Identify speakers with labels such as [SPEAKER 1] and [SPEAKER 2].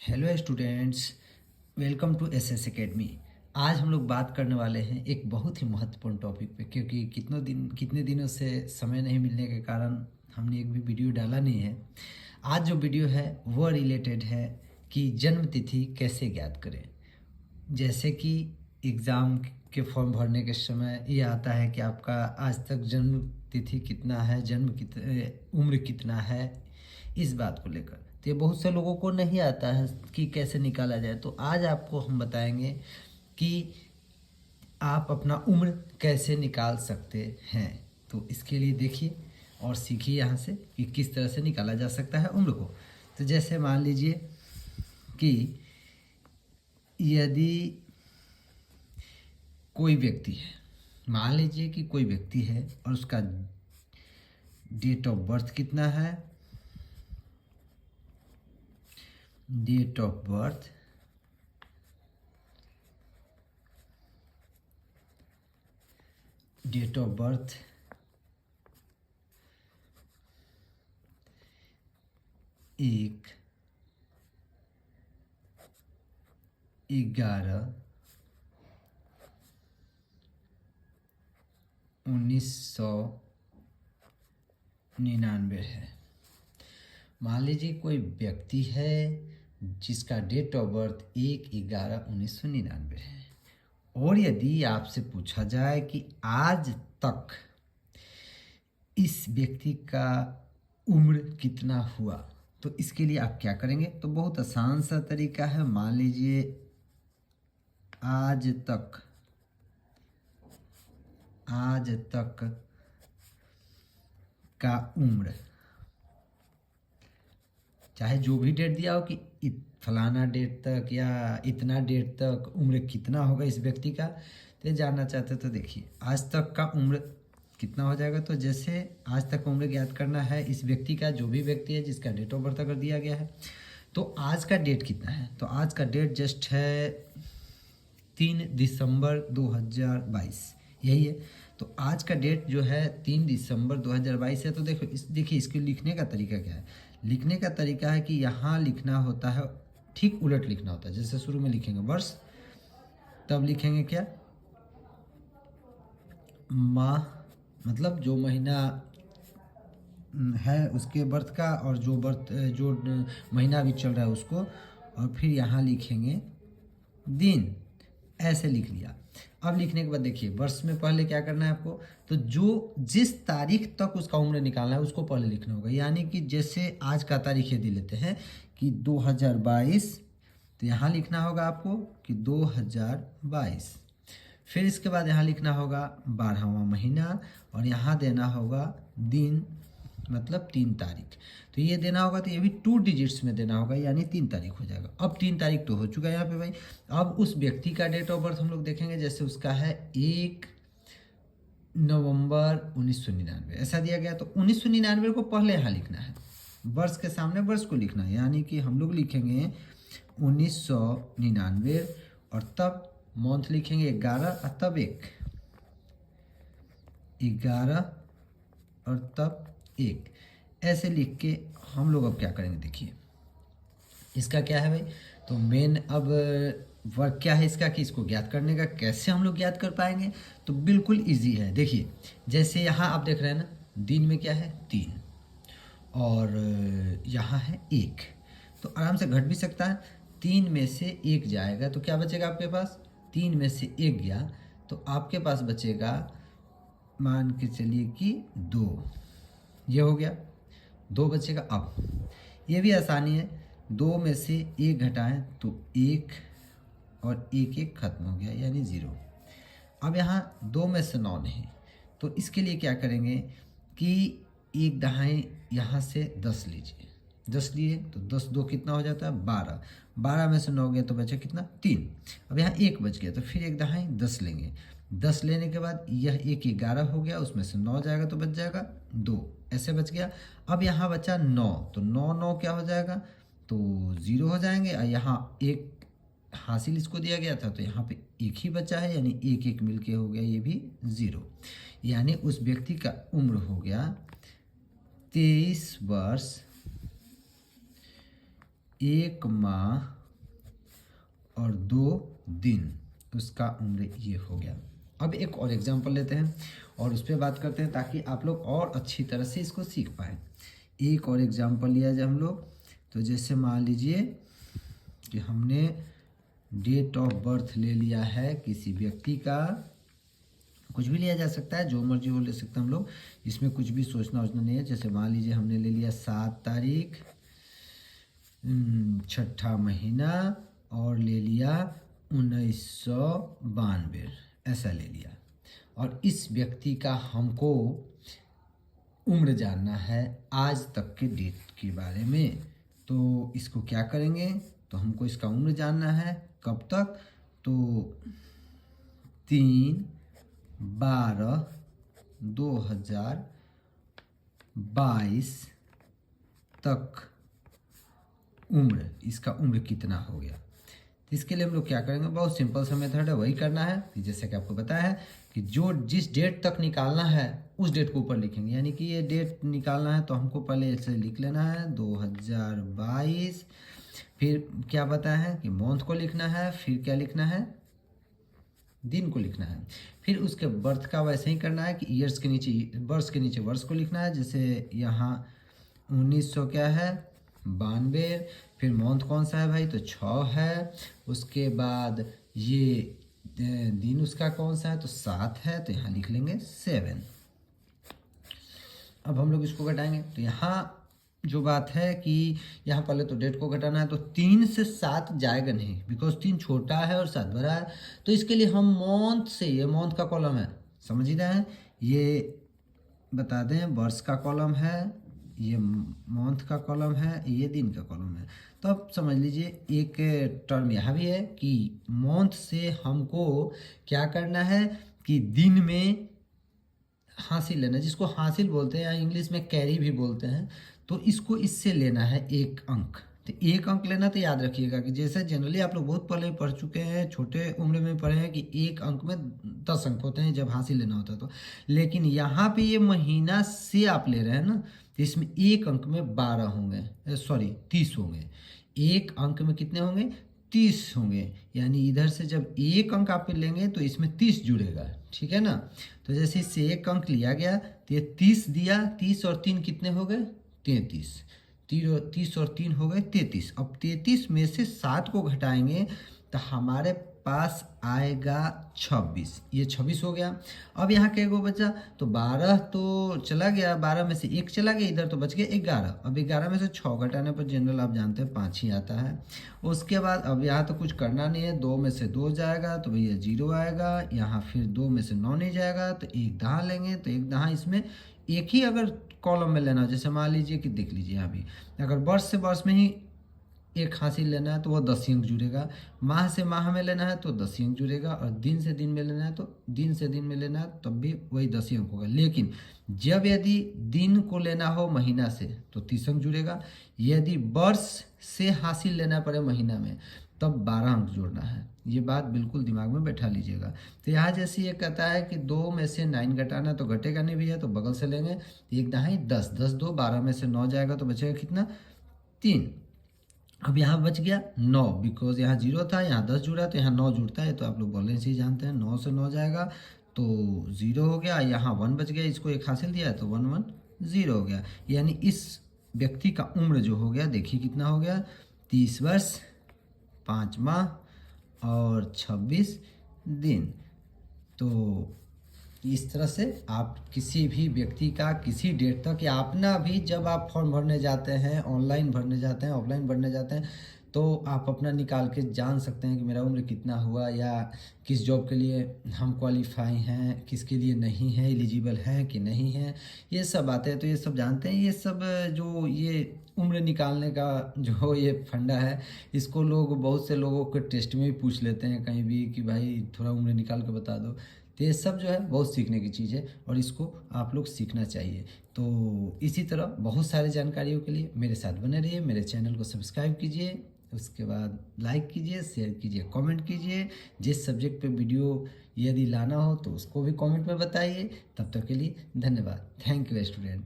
[SPEAKER 1] Hello students, welcome to SS academy. आज हम लोग बात करने वाले हैं एक बहुत ही महत्वपूर्ण टॉपिक पे, क्योंकि कितने दिनों से समय नहीं मिलने के कारण हमने एक भी वीडियो डाला नहीं है। आज जो वीडियो है वह रिलेटेड है कि जन्म तिथि कैसे ज्ञात करें। जैसे कि एग्ज़ाम के फॉर्म भरने के समय ये आता है कि आपका आज तक जन्म तिथि कितना है, उम्र कितना है, इस बात को लेकर। तो ये बहुत से लोगों को नहीं आता है कि कैसे निकाला जाए। तो आज आपको हम बताएंगे कि आप अपना उम्र कैसे निकाल सकते हैं। तो इसके लिए देखिए और सीखिए यहाँ से कि किस तरह से निकाला जा सकता है उम्र को। तो जैसे मान लीजिए कि यदि कोई व्यक्ति है, मान लीजिए कि कोई व्यक्ति है और उसका डेट ऑफ बर्थ कितना है, डेट ऑफ बर्थ 1/11/1999 है। मान लीजिए कोई व्यक्ति है जिसका डेट ऑफ बर्थ 1/11/1999 है, और यदि आपसे पूछा जाए कि आज तक इस व्यक्ति का उम्र कितना हुआ, तो इसके लिए आप क्या करेंगे। तो बहुत आसान सा तरीका है। मान लीजिए आज तक का उम्र, चाहे जो भी डेट दिया हो कि फलाना डेट तक या इतना डेट तक उम्र कितना होगा इस व्यक्ति का, तो ये जानना चाहते तो देखिए आज तक का उम्र कितना हो जाएगा। तो जैसे आज तक उम्र ज्ञात करना है इस व्यक्ति का, जो भी व्यक्ति है जिसका डेट ऑफ बर्थ अगर दिया गया है, तो आज का डेट कितना है। तो आज का डेट जस्ट है 3 दिसंबर 2022, यही है। तो आज का डेट जो है 3 दिसंबर 2022 है। तो देखिए इसके लिखने का तरीका क्या है। लिखने का तरीका है कि यहाँ लिखना होता है, ठीक उलट लिखना होता है। जैसे शुरू में लिखेंगे वर्ष, तब लिखेंगे क्या, माह, मतलब जो महीना है उसके बर्थ का, और जो महीना अभी चल रहा है उसको, और फिर यहाँ लिखेंगे दिन। ऐसे लिख लिया। अब लिखने के बाद देखिए वर्ष में पहले क्या करना है आपको, तो जो जिस तारीख तक उसका उम्र निकालना है उसको पहले लिखना होगा। यानी कि जैसे आज का तारीख यदि लेते हैं कि 2022, तो यहाँ लिखना होगा आपको कि 2022। फिर इसके बाद यहाँ लिखना होगा 12वां महीना, और यहाँ देना होगा दिन, मतलब 3 तारीख। तो ये देना होगा, तो ये भी 2 डिजिट्स में देना होगा, यानी 3 तारीख हो जाएगा। अब 3 तारीख तो हो चुका है यहाँ पे भाई। अब उस व्यक्ति का डेट ऑफ बर्थ हम लोग देखेंगे। जैसे उसका है 1 नवंबर 1999, ऐसा दिया गया। तो 1999 को पहले यहाँ लिखना है, वर्ष के सामने वर्ष को लिखना है। यानी कि हम लोग लिखेंगे 1999, और तब मंथ लिखेंगे 11, और तब 11, और तब 1। ऐसे लिख के हम लोग अब क्या करेंगे, देखिए इसका क्या है भाई। तो मेन अब वर्क क्या है इसका, कि इसको ज्ञात करने का। कैसे हम लोग ज्ञात कर पाएंगे, तो बिल्कुल इजी है। देखिए जैसे यहाँ आप देख रहे हैं ना, दिन में क्या है 3, और यहाँ है 1, तो आराम से घट भी सकता है। 3 में से 1 जाएगा तो क्या बचेगा आपके पास, 3 में से 1 गया तो आपके पास बचेगा, मान के चलिए कि 2। ये हो गया, 2 बचेगा। अब ये भी आसानी है, 2 में से 1 घटाएं तो 1, और 1 खत्म हो गया यानी 0। अब यहाँ 2 में से 9 नहीं, तो इसके लिए क्या करेंगे कि 1 दहाई यहाँ से 10 लीजिए। 10 लिए तो 10 2 कितना हो जाता है 12। 12 में से 9 गया तो बचा कितना 3। अब यहाँ 1 बच गया, तो फिर 1 दहाई 10 लेंगे। 10 लेने के बाद यह 1 11 हो गया, उसमें से 9 जाएगा तो बच जाएगा 2, ऐसे बच गया। अब यहाँ बचा 9, तो 9 9 क्या हो जाएगा, तो 0 हो जाएंगे। और यहाँ 1 हासिल इसको दिया गया था, तो यहाँ पे 1 ही बचा है, यानी 1 1 मिलके हो गया ये भी 0। यानी उस व्यक्ति का उम्र हो गया 23 वर्ष 1 माह और 2 दिन उसका उम्र ये हो गया। अब एक और एग्जांपल लेते हैं और उस पर बात करते हैं ताकि आप लोग और अच्छी तरह से इसको सीख पाएँ। एक और एग्जांपल लिया जाए हम लोग, तो जैसे मान लीजिए कि हमने डेट ऑफ बर्थ ले लिया है किसी व्यक्ति का, कुछ भी लिया जा सकता है, जो मर्जी वो ले सकते हैं हम लोग, इसमें कुछ भी सोचना वोचना नहीं है। जैसे मान लीजिए हमने ले लिया 7 तारीख 6ठा महीना और ले लिया 1992, ऐसा ले लिया। और इस व्यक्ति का हमको उम्र जानना है आज तक के डेट के बारे में। तो इसको क्या करेंगे, तो हमको इसका उम्र जानना है कब तक, तो 3/12/2022 तक उम्र, इसका उम्र कितना हो गया। तो इसके लिए हम लोग क्या करेंगे, बहुत सिंपल सा मेथड है, वही करना है कि जैसे कि आपको बताया है कि जो जिस डेट तक निकालना है उस डेट को ऊपर लिखेंगे। यानी कि ये डेट निकालना है तो हमको पहले ऐसे लिख लेना है 2022, फिर क्या बताया है कि मंथ को लिखना है, फिर क्या लिखना है, दिन को लिखना है। फिर उसके बर्थ का वैसे ही करना है कि ईयर्स के नीचे, वर्ष के नीचे वर्ष को लिखना है। जैसे यहाँ 1900 क्या है 92, फिर मंथ कौन सा है भाई, तो 6 है। उसके बाद ये दिन उसका कौन सा है, तो 7 है, तो यहाँ लिख लेंगे 7। अब हम लोग इसको घटाएंगे, तो यहाँ जो बात है कि यहाँ पहले तो डेट को घटाना है, तो 3 से 7 जाएगा नहीं, बिकॉज 3 छोटा है और 7 बड़ा है। तो इसके लिए हम मंथ से, ये मंथ का कॉलम है, समझ ही रहे हैं, ये बता दें वर्ष का कॉलम है, ये मंथ का कॉलम है, ये दिन का कॉलम है। तो अब समझ लीजिए एक टर्म यहाँ भी है कि मंथ से हमको क्या करना है कि दिन में हासिल लेना, जिसको हासिल बोलते हैं या इंग्लिश में कैरी भी बोलते हैं। तो इसको इससे लेना है 1 अंक। तो 1 अंक लेना, तो याद रखिएगा कि जैसे जनरली आप लोग बहुत पहले पढ़ चुके हैं, छोटे उम्र में पढ़े हैं कि 1 अंक में 10 अंक होते हैं जब हासिल लेना होता है तो। लेकिन यहाँ पे ये महीना से आप ले रहे हैं ना, तो इसमें 1 अंक में 12 होंगे, 30 होंगे। 1 अंक में कितने होंगे, 30 होंगे। यानी इधर से जब 1 अंक आप लेंगे तो इसमें 30 जुड़ेगा, ठीक है ना। तो जैसे इससे 1 अंक लिया गया तो ये 30 दिया, 30 और 3 कितने हो गए, 33। 30 और 3 हो गए 33। अब 33 में से 7 को घटाएंगे तो हमारे पास आएगा 26, ये 26 हो गया। अब यहाँ के गो बचा, तो 12 तो चला गया, 12 में से 1 चला गया, इधर तो बच गया 11। अब 11 में से 6 घटाने पर जनरल आप जानते हैं 5 ही आता है। उसके बाद अब यहाँ तो कुछ करना नहीं है, 2 में से 2 जाएगा तो भैया 0 आएगा। यहाँ फिर 2 में से 9 नहीं जाएगा तो 1 दहा लेंगे, तो 1 दहा इसमें एक ही अगर कॉलम में लेना, जैसे मान लीजिए कि देख लीजिए यहाँ भी, अगर वर्ष से वर्ष में ही एक हासिल लेना है तो वो 10 अंक जुड़ेगा, माह से माह में लेना है तो 10 अंक जुड़ेगा, और दिन से दिन में लेना है तो दिन से दिन में लेना है तब भी वही 10 अंक होगा। लेकिन जब यदि दिन को लेना हो महीना से तो 30 अंक जुड़ेगा, यदि वर्ष से हासिल लेना पड़े महीना में तब 12 अंक जोड़ना है। ये बात बिल्कुल दिमाग में बैठा लीजिएगा। तो यहाँ जैसे ये कहता है कि 2 में से 9 घटाना, तो घटेगा नहीं भैया, तो बगल से लेंगे, 1 दहाई 10, 10 2 12 में से 9 जाएगा तो बचेगा कितना, 3। अब यहाँ बच गया 9, बिकॉज यहाँ 0 था, यहाँ 10 जुड़ा तो यहाँ 9 जुड़ता है, तो आप लोग बोलने से ही जानते हैं। 9 से 9 जाएगा तो 0 हो गया, यहाँ 1 बच गया, इसको 1 हासिल दिया है तो 1 1 0 हो गया। यानी इस व्यक्ति का उम्र जो हो गया, देखिए कितना हो गया, 30 वर्ष 5 माह और 26 दिन। तो इस तरह से आप किसी भी व्यक्ति का किसी डेट तक, या अपना भी जब आप फॉर्म भरने जाते हैं, ऑनलाइन भरने जाते हैं, ऑफलाइन भरने जाते हैं, तो आप अपना निकाल के जान सकते हैं कि मेरा उम्र कितना हुआ, या किस जॉब के लिए हम क्वालिफाई हैं, किसके लिए नहीं है, एलिजिबल हैं कि नहीं है, ये सब बातें हैं। तो ये सब जानते हैं, ये सब जो ये उम्र निकालने का जो ये फंडा है, इसको लोग, बहुत से लोगों के टेस्ट में भी पूछ लेते हैं कहीं भी कि भाई थोड़ा उम्र निकाल के बता दो। तो ये सब जो है बहुत सीखने की चीज़ है और इसको आप लोग सीखना चाहिए। तो इसी तरह बहुत सारे जानकारियों के लिए मेरे साथ बने रहिए, मेरे चैनल को सब्सक्राइब कीजिए, उसके बाद लाइक कीजिए, शेयर कीजिए, कमेंट कीजिए। जिस सब्जेक्ट पे वीडियो यदि लाना हो तो उसको भी कमेंट में बताइए। तब तक के लिए धन्यवाद। Thank you student.